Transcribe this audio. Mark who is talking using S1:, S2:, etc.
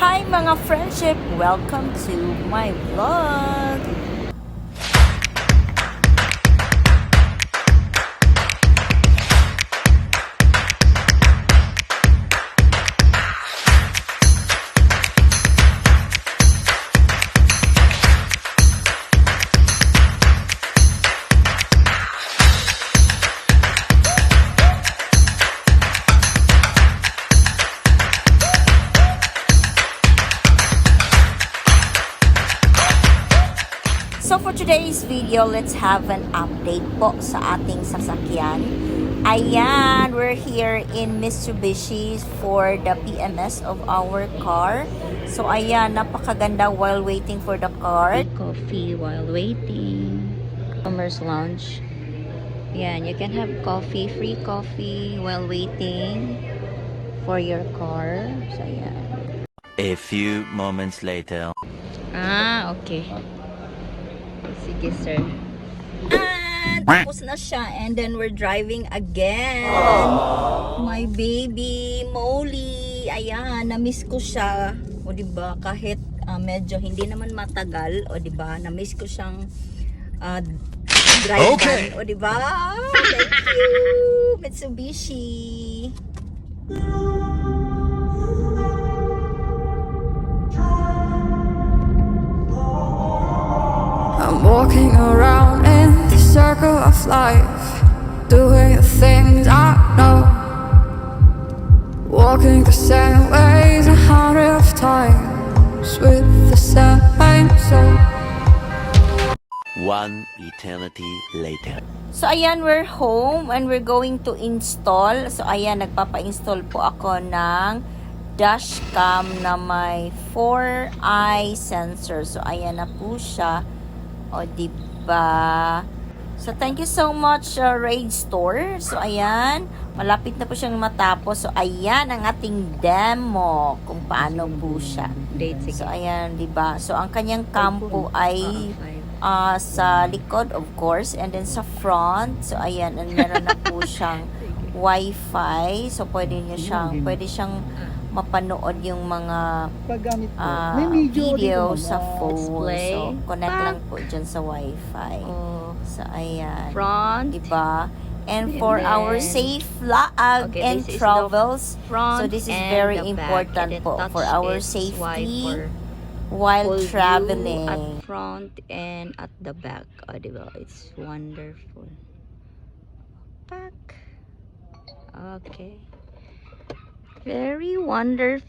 S1: Hi mga friendship! Welcome to my vlog! So for today's video, let's have an update po sa ating sasakyan. Ayan, we're here in Mitsubishi for the PMS of our car. So ayan, napakaganda while waiting for the car. Coffee while waiting. Commerce lounge. Ayan, you can have coffee, free coffee while waiting for your car. So ayan.
S2: A few moments later.
S1: Okay. Sige, sir. And tapos na siya. And then we're driving again. My baby, Molly. Ayan, na-miss ko siya. O diba, kahit medyo hindi naman matagal. O diba, na-miss ko siyang drive. Okay. O diba? Thank you, Mitsubishi.
S3: I'm walking around in the circle of life, doing the things I know, walking the same ways 100 times with the same soul.
S2: One eternity later.
S1: So ayan, we're home and we're going to install. So ayan, nagpapa-install po ako ng dashcam na may 4-eye sensor. So ayan na po siya. O diba? So thank you so much Raid Store. So ayan, malapit na po siyang matapos. So ayan ang ating demo kung paano po siya. So ayan, diba? So ang kanyang campo ay sa likod of course, and then sa front. So ayan, and meron na po siyang wifi. So pwede siyang mapanood yung mga video sa phone. So connect lang po dyan sa wifi. So ayan,
S4: Front,
S1: diba? And for our safe vlog and travels, so this is very important po for our safety while traveling.
S4: at front and at the back. Oh, diba? It's wonderful. Back. Okay. Very wonderful.